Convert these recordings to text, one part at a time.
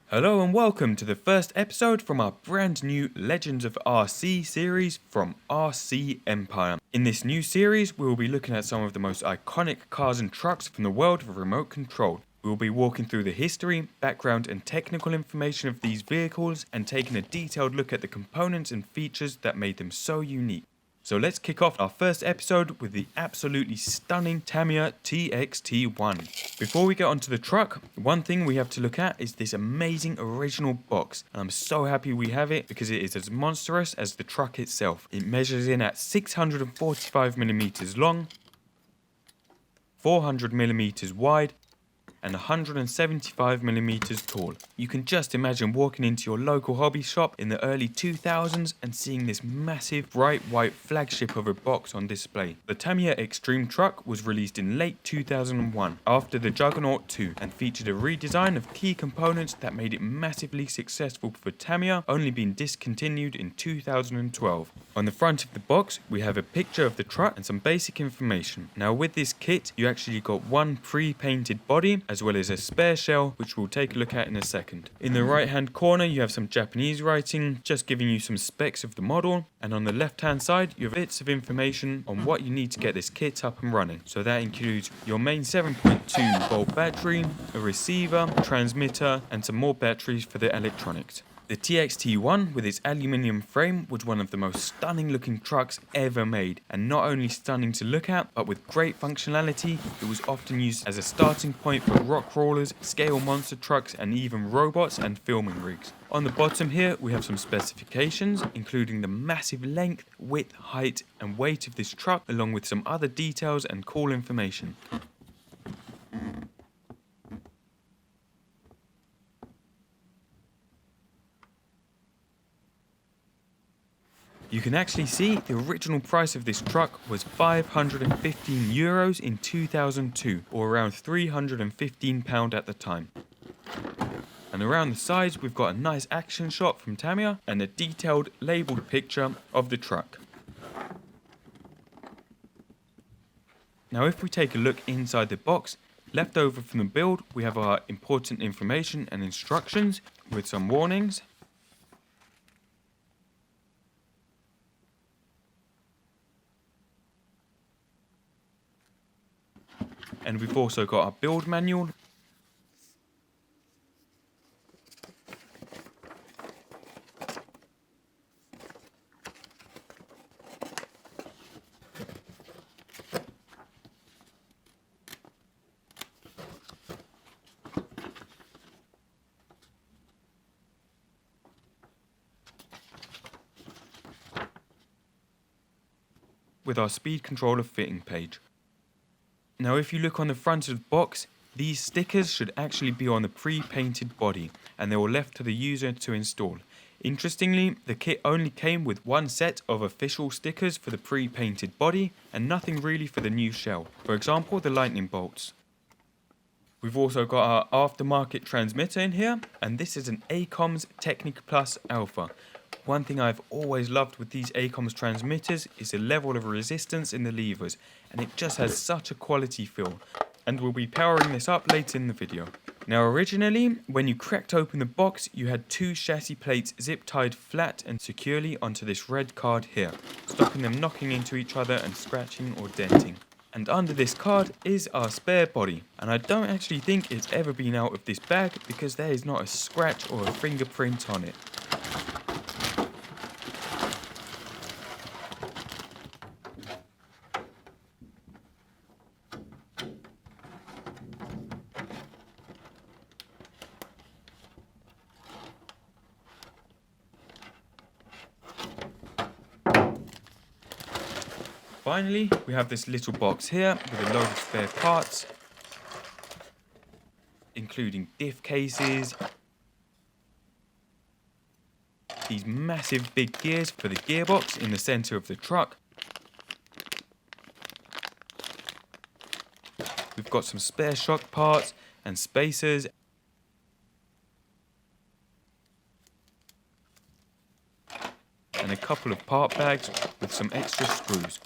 Hello and welcome to the first episode from our brand new Legends of RC series from RC Empire. In this new series, we will be looking at some of the most iconic cars and trucks from the world of remote control. We will be walking through the history, background and technical information of these vehicles and taking a detailed look at the components and features that made them so unique. So let's kick off our first episode with the absolutely stunning Tamiya TXT-1. Before we get onto the truck, one thing we have to look at is this amazing original box. And I'm so happy we have it because it is as monstrous as the truck itself. It measures in at 645mm long, 400mm wide, and 175mm tall. You can just imagine walking into your local hobby shop in the early 2000s and seeing this massive bright white flagship of a box on display. The Tamiya Extreme truck was released in late 2001 after the Juggernaut 2 and featured a redesign of key components that made it massively successful for Tamiya, only being discontinued in 2012. On the front of the box we have a picture of the truck and some basic information. Now with this kit you actually got one pre-painted body as well as a spare shell, which we'll take a look at in a second. In the right hand corner you have some Japanese writing just giving you some specs of the model, and on the left hand side you have bits of information on what you need to get this kit up and running. So that includes your main 7.2 volt battery, a receiver, transmitter and some more batteries for the electronics. The TXT-1 with its aluminium frame was one of the most stunning looking trucks ever made, and not only stunning to look at but with great functionality. It was often used as a starting point for rock crawlers, scale monster trucks and even robots and filming rigs. On the bottom here we have some specifications including the massive length, width, height and weight of this truck, along with some other details and cool information. You can actually see the original price of this truck was €515 in 2002, or around £315 at the time. And around the sides we've got a nice action shot from Tamiya and a detailed labelled picture of the truck. Now if we take a look inside the box, left over from the build we have our important information and instructions with some warnings. And we've also got our build manual. With our speed controller fitting page. Now if you look on the front of the box, these stickers should actually be on the pre-painted body and they were left to the user to install. Interestingly, the kit only came with one set of official stickers for the pre-painted body and nothing really for the new shell. For example, the lightning bolts. We've also got our aftermarket transmitter in here, and this is an ACOMS Technic Plus Alpha. One thing I've always loved with these ACOMS transmitters is the level of resistance in the levers, and it just has such a quality feel, and we'll be powering this up later in the video. Now originally, when you cracked open the box, you had two chassis plates zip tied flat and securely onto this red card here, stopping them knocking into each other and scratching or denting. And under this card is our spare body, and I don't actually think it's ever been out of this bag because there is not a scratch or a fingerprint on it. Finally, we have this little box here with a load of spare parts, including diff cases, these massive big gears for the gearbox in the centre of the truck. We've got some spare shock parts and spacers, and a couple of part bags with some extra screws.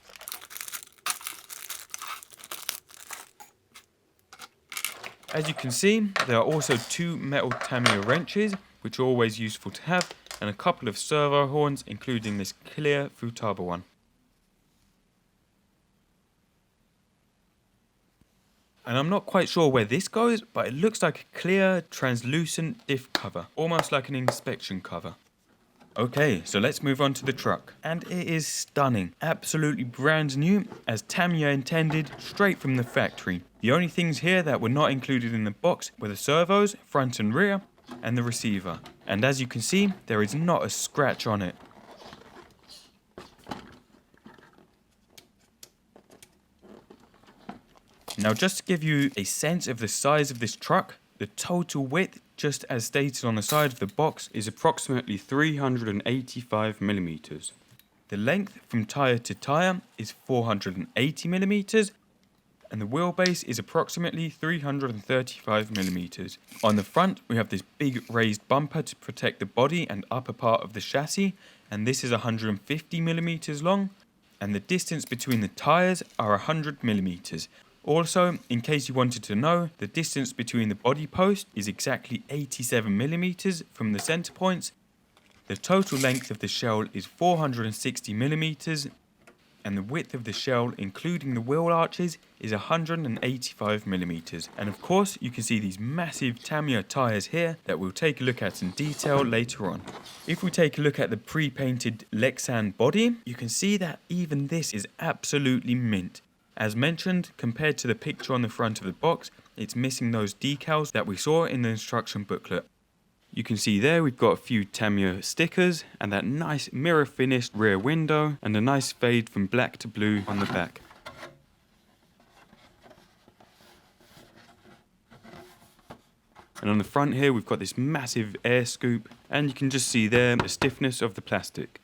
As you can see, there are also 2 metal Tamiya wrenches, which are always useful to have, and a couple of servo horns, including this clear Futaba one. And I'm not quite sure where this goes, but it looks like a clear, translucent diff cover, almost like an inspection cover. Okay, so let's move on to the truck. And it is stunning, absolutely brand new, as Tamiya intended, straight from the factory. The only things here that were not included in the box were the servos, front and rear, and the receiver. And as you can see, there is not a scratch on it. Now, just to give you a sense of the size of this truck, the total width, just as stated on the side of the box, is approximately 385 millimeters. The length from tire to tire is 480 millimeters, and the wheelbase is approximately 335 millimeters. On the front, we have this big raised bumper to protect the body and upper part of the chassis, and this is 150 millimeters long, and the distance between the tires are 100 millimeters. Also, in case you wanted to know, the distance between the body post is exactly 87 millimeters from the center points. The total length of the shell is 460 millimeters, and the width of the shell, including the wheel arches, is 185 millimeters. And of course, you can see these massive Tamiya tires here that we'll take a look at in detail later on. If we take a look at the pre-painted Lexan body, you can see that even this is absolutely mint. As mentioned, compared to the picture on the front of the box, it's missing those decals that we saw in the instruction booklet. You can see there we've got a few Tamiya stickers and that nice mirror finished rear window and a nice fade from black to blue on the back. And on the front here we've got this massive air scoop, and you can just see there the stiffness of the plastic.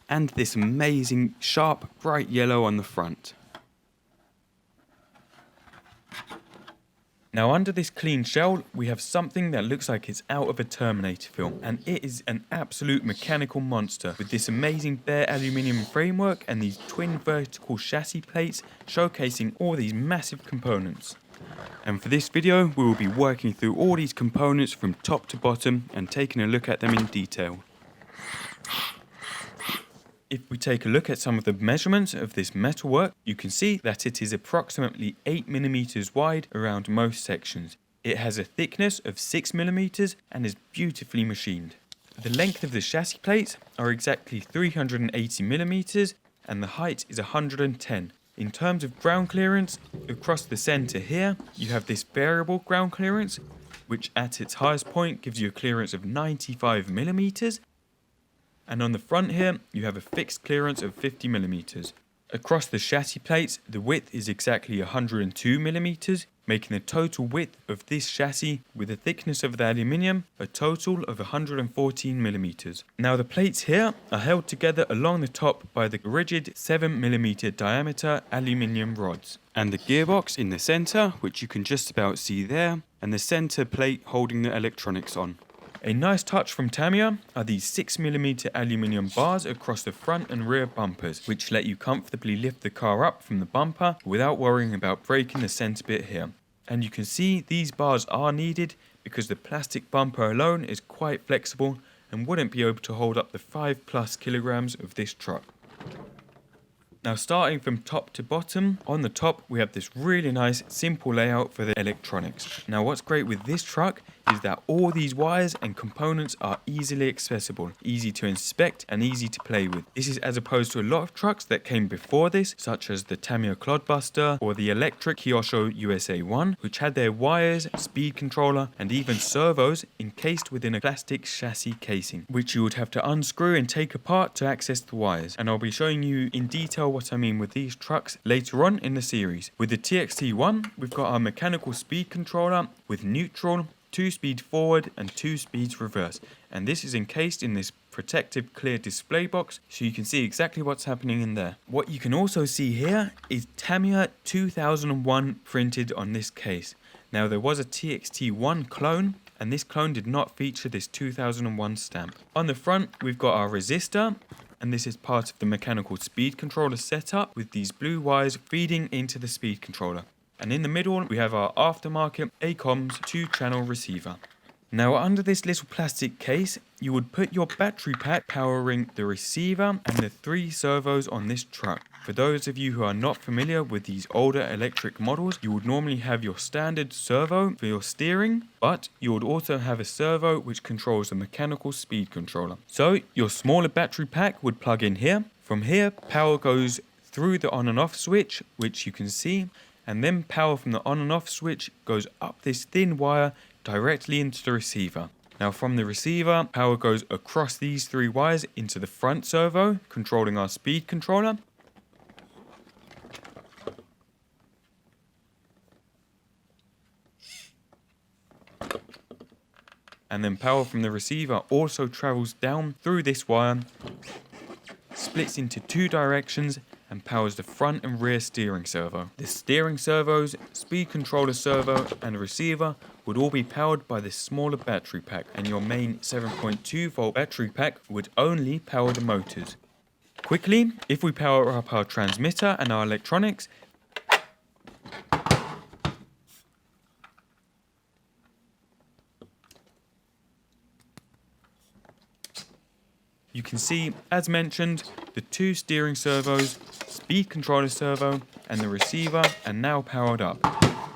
And this amazing sharp bright yellow on the front. Now, under this clean shell, we have something that looks like it's out of a Terminator film, and it is an absolute mechanical monster with this amazing bare aluminium framework and these twin vertical chassis plates showcasing all these massive components. And for this video, we will be working through all these components from top to bottom and taking a look at them in detail. If we take a look at some of the measurements of this metalwork, you can see that it is approximately 8 millimeters wide around most sections. It has a thickness of 6 millimeters and is beautifully machined. The length of the chassis plates are exactly 380 millimeters and the height is 110. In terms of ground clearance, across the center here, you have this variable ground clearance, which at its highest point gives you a clearance of 95 millimeters. And on the front here, you have a fixed clearance of 50 millimeters. Across the chassis plates, the width is exactly 102 millimeters, making the total width of this chassis with the thickness of the aluminium a total of 114 millimeters. Now the plates here are held together along the top by the rigid 7 millimeter diameter aluminium rods. And the gearbox in the center, which you can just about see there, and the center plate holding the electronics on. A nice touch from Tamiya are these 6mm aluminium bars across the front and rear bumpers, which let you comfortably lift the car up from the bumper without worrying about breaking the center bit here. And you can see these bars are needed because the plastic bumper alone is quite flexible and wouldn't be able to hold up the 5+ kilograms of this truck. Now starting from top to bottom, on the top we have this really nice simple layout for the electronics. Now what's great with this truck is that all these wires and components are easily accessible, easy to inspect and easy to play with. This is as opposed to a lot of trucks that came before this, such as the Tamiya Clodbuster or the electric Kyosho USA 1, which had their wires, speed controller and even servos encased within a plastic chassis casing, which you would have to unscrew and take apart to access the wires. And I'll be showing you in detail what I mean with these trucks later on in the series. With the TXT-1, we've got our mechanical speed controller with neutral, 2-speed forward and 2 speeds reverse, and this is encased in this protective clear display box so you can see exactly what's happening in there. What you can also see here is Tamiya 2001 printed on this case. Now there was a TXT-1 clone and this clone did not feature this 2001 stamp. On the front we've got our resistor, and this is part of the mechanical speed controller setup with these blue wires feeding into the speed controller. And in the middle, we have our aftermarket ACOMS 2-channel receiver. Now under this little plastic case, you would put your battery pack powering the receiver and the 3 servos on this truck. For those of you who are not familiar with these older electric models, you would normally have your standard servo for your steering, but you would also have a servo which controls a mechanical speed controller. So your smaller battery pack would plug in here. From here, power goes through the on and off switch, which you can see, and then power from the on and off switch goes up this thin wire directly into the receiver. Now from the receiver, power goes across these 3 wires into the front servo, controlling our speed controller. And then power from the receiver also travels down through this wire, splits into 2 directions, and powers the front and rear steering servo. The steering servos, speed controller servo, and receiver would all be powered by this smaller battery pack, and your main 7.2 volt battery pack would only power the motors. Quickly, if we power up our transmitter and our electronics, you can see, as mentioned, the 2 steering servos, speed controller servo, and the receiver are now powered up.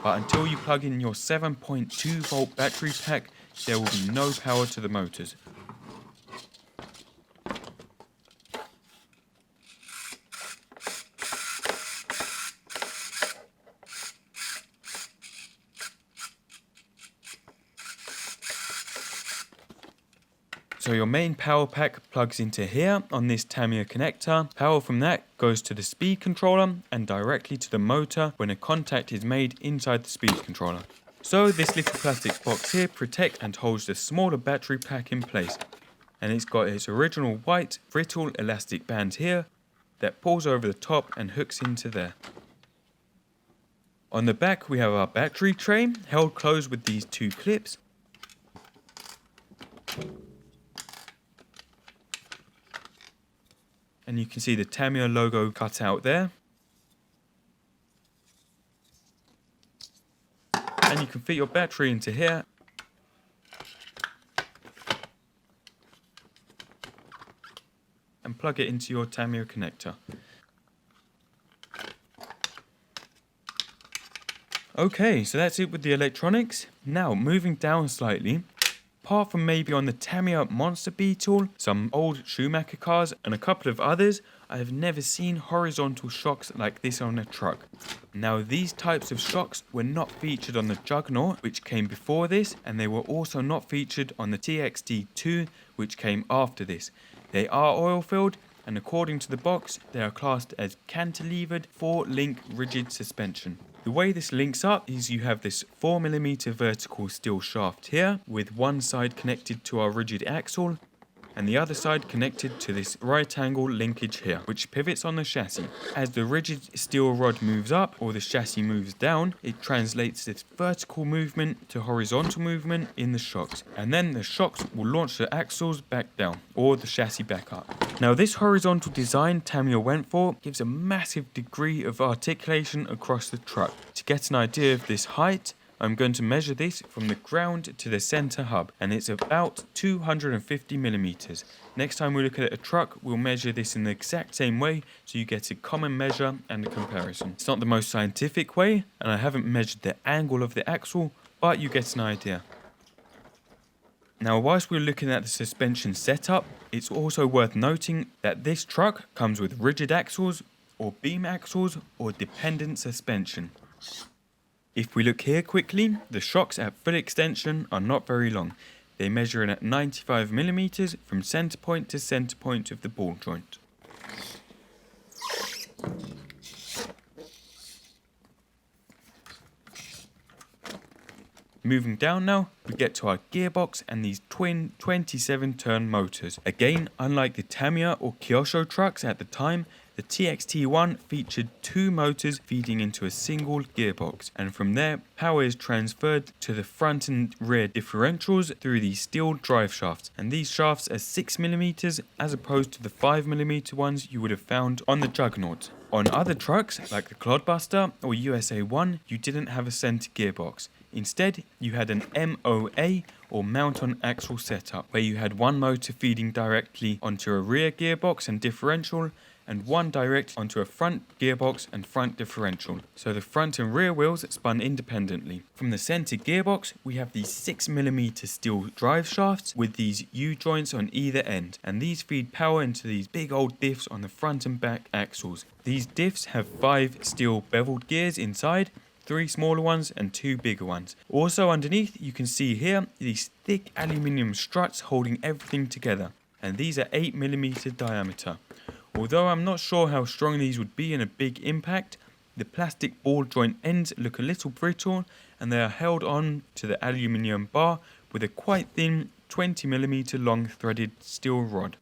But until you plug in your 7.2 volt battery pack, there will be no power to the motors. So your main power pack plugs into here on this Tamiya connector. Power from that goes to the speed controller and directly to the motor when a contact is made inside the speed controller. So this little plastic box here protects and holds the smaller battery pack in place. And it's got its original white brittle elastic band here that pulls over the top and hooks into there. On the back we have our battery tray held closed with these 2 clips. And you can see the Tamiya logo cut out there. And you can fit your battery into here. And plug it into your Tamiya connector. Okay, so that's it with the electronics. Now, moving down slightly. Apart from maybe on the Tamiya Monster Beetle, some old Schumacher cars, and a couple of others, I have never seen horizontal shocks like this on a truck. Now these types of shocks were not featured on the Juggernaut, which came before this, and they were also not featured on the TXT-2, which came after this. They are oil-filled, and according to the box, they are classed as cantilevered 4-link rigid suspension. The way this links up is you have this 4mm vertical steel shaft here, with one side connected to our rigid axle, and the other side connected to this right angle linkage here, which pivots on the chassis. As the rigid steel rod moves up, or the chassis moves down, it translates this vertical movement to horizontal movement in the shocks, and then the shocks will launch the axles back down, or the chassis back up. Now this horizontal design Tamiya went for gives a massive degree of articulation across the truck. To get an idea of this height, I'm going to measure this from the ground to the center hub, and it's about 250mm. Next time we look at a truck, we'll measure this in the exact same way so you get a common measure and a comparison. It's not the most scientific way, and I haven't measured the angle of the axle, but you get an idea. Now whilst we're looking at the suspension setup, it's also worth noting that this truck comes with rigid axles, or beam axles, or dependent suspension. If we look here quickly, the shocks at full extension are not very long. They measure in at 95mm from center point to center point of the ball joint. Moving down now, we get to our gearbox and these twin 27-turn motors. Again, unlike the Tamiya or Kyosho trucks at the time, The TXT-1 featured 2 motors feeding into a single gearbox, and from there, power is transferred to the front and rear differentials through these steel drive shafts, and these shafts are 6mm as opposed to the 5mm ones you would have found on the Juggernaut. On other trucks, like the Clodbuster or USA-1, you didn't have a center gearbox. Instead, you had an MOA or mount on axle setup, where you had one motor feeding directly onto a rear gearbox and differential, and one direct onto a front gearbox and front differential, so the front and rear wheels spun independently. From the center gearbox, we have these 6mm steel drive shafts with these U-joints on either end, and these feed power into these big old diffs on the front and back axles. These diffs have 5 steel beveled gears inside, 3 smaller ones and 2 bigger ones. Also underneath, you can see here these thick aluminium struts holding everything together, and these are 8mm diameter. Although I'm not sure how strong these would be in a big impact, the plastic ball joint ends look a little brittle, and they are held on to the aluminium bar with a quite thin 20mm long threaded steel rod.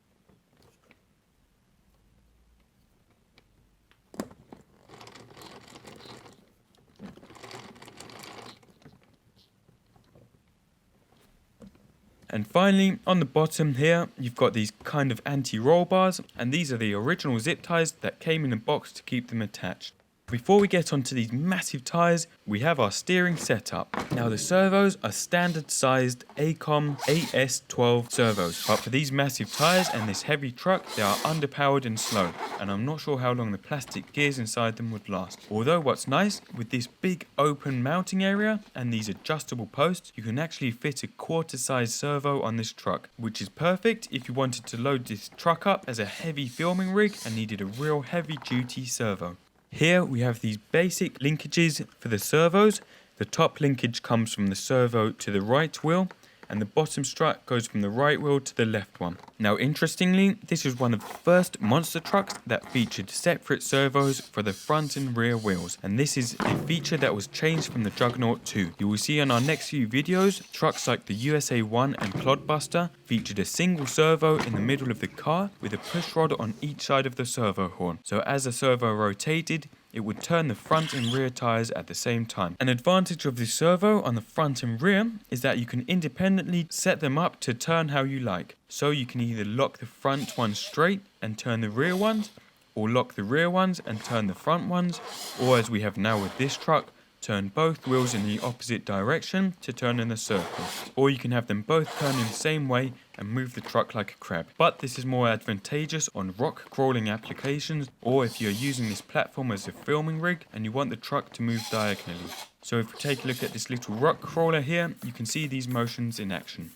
And finally, on the bottom here, you've got these kind of anti-roll bars, and these are the original zip ties that came in a box to keep them attached. Before we get onto these massive tyres, we have our steering setup. Now the servos are standard sized ACOM AS12 servos, but for these massive tyres and this heavy truck, they are underpowered and slow, and I'm not sure how long the plastic gears inside them would last. Although what's nice, with this big open mounting area and these adjustable posts, you can actually fit a quarter size servo on this truck, which is perfect if you wanted to load this truck up as a heavy filming rig and needed a real heavy duty servo. Here we have these basic linkages for the servos. The top linkage comes from the servo to the right wheel, and the bottom strut goes from the right wheel to the left one. Now interestingly, this is one of the first monster trucks that featured separate servos for the front and rear wheels, and this is a feature that was changed from the Juggernaut 2. You will see in our next few videos, trucks like the USA-1 and Clodbuster featured a single servo in the middle of the car with a push rod on each side of the servo horn. So as the servo rotated, it would turn the front and rear tyres at the same time. An advantage of this servo on the front and rear is that you can independently set them up to turn how you like. So you can either lock the front ones straight and turn the rear ones, or lock the rear ones and turn the front ones, or as we have now with this truck, turn both wheels in the opposite direction to turn in a circle. Or you can have them both turn in the same way and move the truck like a crab. But this is more advantageous on rock crawling applications, or if you're using this platform as a filming rig and you want the truck to move diagonally. So if we take a look at this little rock crawler here, you can see these motions in action.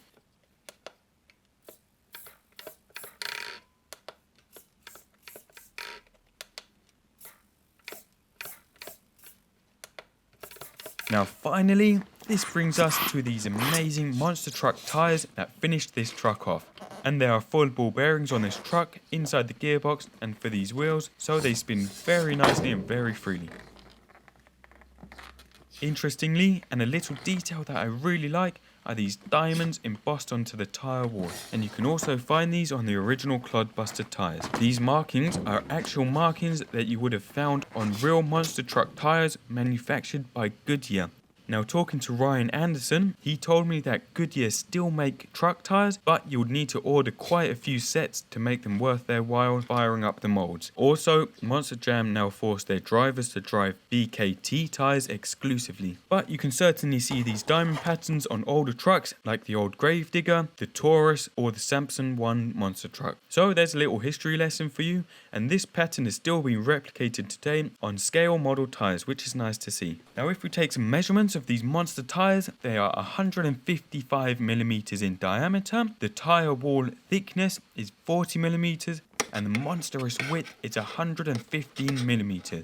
Now finally, this brings us to these amazing monster truck tyres that finished this truck off. And there are full ball bearings on this truck inside the gearbox and for these wheels, so they spin very nicely and very freely. Interestingly, and a little detail that I really like, are these diamonds embossed onto the tyre wall, and you can also find these on the original Clodbuster tyres. These markings are actual markings that you would have found on real monster truck tyres manufactured by Goodyear. Now talking to Ryan Anderson, he told me that Goodyear still make truck tyres, but you would need to order quite a few sets to make them worth their while firing up the molds. Also, Monster Jam now force their drivers to drive BKT tyres exclusively. But you can certainly see these diamond patterns on older trucks like the old Gravedigger, the Taurus or the Samson 1 monster truck. So there's a little history lesson for you, and this pattern is still being replicated today on scale model tyres, which is nice to see. Now if we take some measurements of these monster tyres, they are 155mm in diameter, the tyre wall thickness is 40mm, and the monstrous width is 115mm,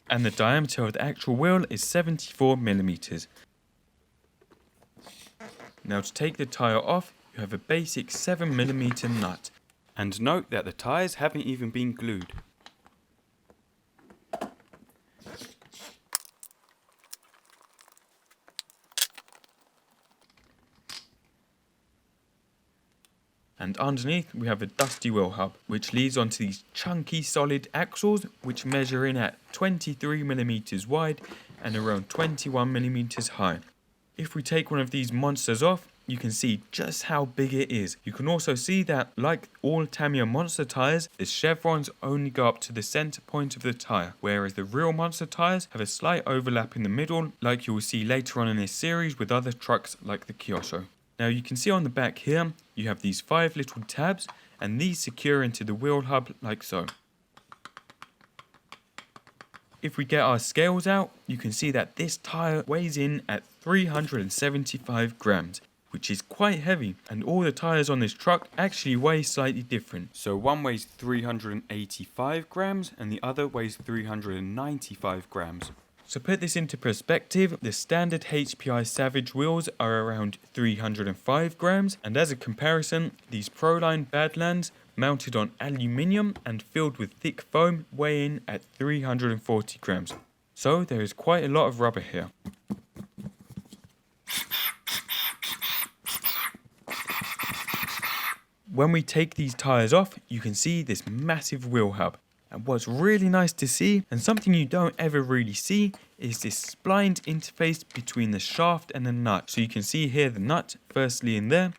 and the diameter of the actual wheel is 74mm. Now to take the tyre off, you have a basic 7mm nut, and note that the tyres haven't even been glued. And underneath we have a dusty wheel hub, which leads onto these chunky solid axles, which measure in at 23mm wide and around 21mm high. If we take one of these monsters off, you can see just how big it is. You can also see that, like all Tamiya monster tyres, the chevrons only go up to the centre point of the tyre, whereas the real monster tyres have a slight overlap in the middle, like you will see later on in this series with other trucks like the Kyosho. Now you can see on the back here, you have these 5 little tabs, and these secure into the wheel hub like so. If we get our scales out, you can see that this tyre weighs in at 375 grams, which is quite heavy, and all the tyres on this truck actually weigh slightly different. So one weighs 385 grams and the other weighs 395 grams. So put this into perspective, the standard HPI Savage wheels are around 305 grams, and as a comparison, these Proline Badlands mounted on aluminium and filled with thick foam weigh in at 340 grams. So there is quite a lot of rubber here. When we take these tyres off, you can see this massive wheel hub. And what's really nice to see, and something you don't ever really see, is this splined interface between the shaft and the nut. So you can see here the nut firstly in there.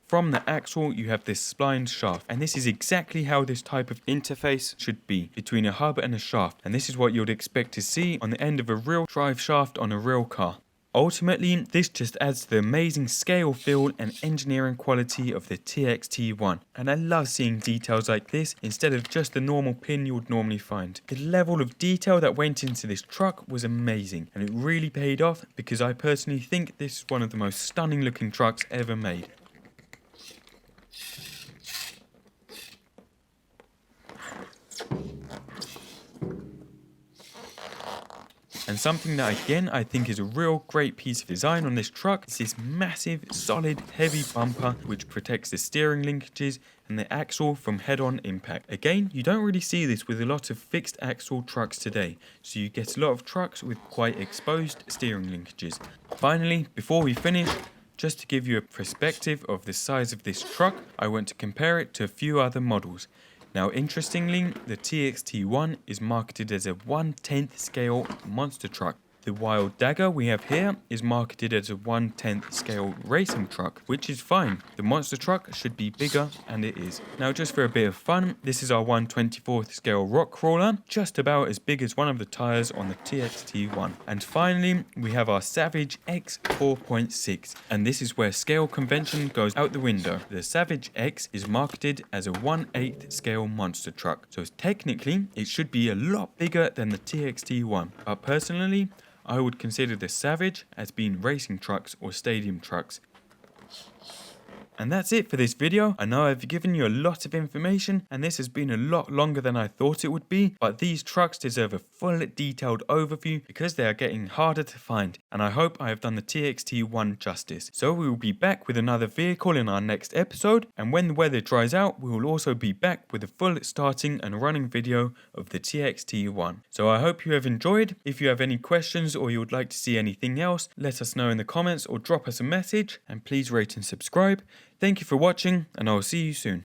From the axle you have this splined shaft, and this is exactly how this type of interface should be, between a hub and a shaft, and this is what you'd expect to see on the end of a real drive shaft on a real car. Ultimately, this just adds to the amazing scale, feel and engineering quality of the TXT-1, and I love seeing details like this instead of just the normal pin you would normally find. The level of detail that went into this truck was amazing, and it really paid off because I personally think this is one of the most stunning looking trucks ever made. And something that again I think is a real great piece of design on this truck is this massive, solid, heavy bumper which protects the steering linkages and the axle from head-on impact. Again, you don't really see this with a lot of fixed axle trucks today, so you get a lot of trucks with quite exposed steering linkages. Finally, before we finish, just to give you a perspective of the size of this truck, I want to compare it to a few other models. Now interestingly, the TXT-1 is marketed as a 1/10 scale monster truck. The Wild Dagger we have here is marketed as a 1/10 scale racing truck, which is fine. The monster truck should be bigger, and it is. Now just for a bit of fun, this is our 1/24 scale rock crawler, just about as big as one of the tyres on the TXT-1. And finally, we have our Savage X 4.6, and this is where scale convention goes out the window. The Savage X is marketed as a 1/8 scale monster truck, so technically it should be a lot bigger than the TXT-1, but personally, I would consider the Savage as being racing trucks or stadium trucks. And that's it for this video. I know I've given you a lot of information and this has been a lot longer than I thought it would be, but these trucks deserve a full detailed overview because they are getting harder to find, and I hope I have done the TXT-1 justice. So we will be back with another vehicle in our next episode, and when the weather dries out we will also be back with a full starting and running video of the TXT-1. So I hope you have enjoyed. If you have any questions or you would like to see anything else, let us know in the comments or drop us a message, and please rate and subscribe. Thank you for watching, and I will see you soon.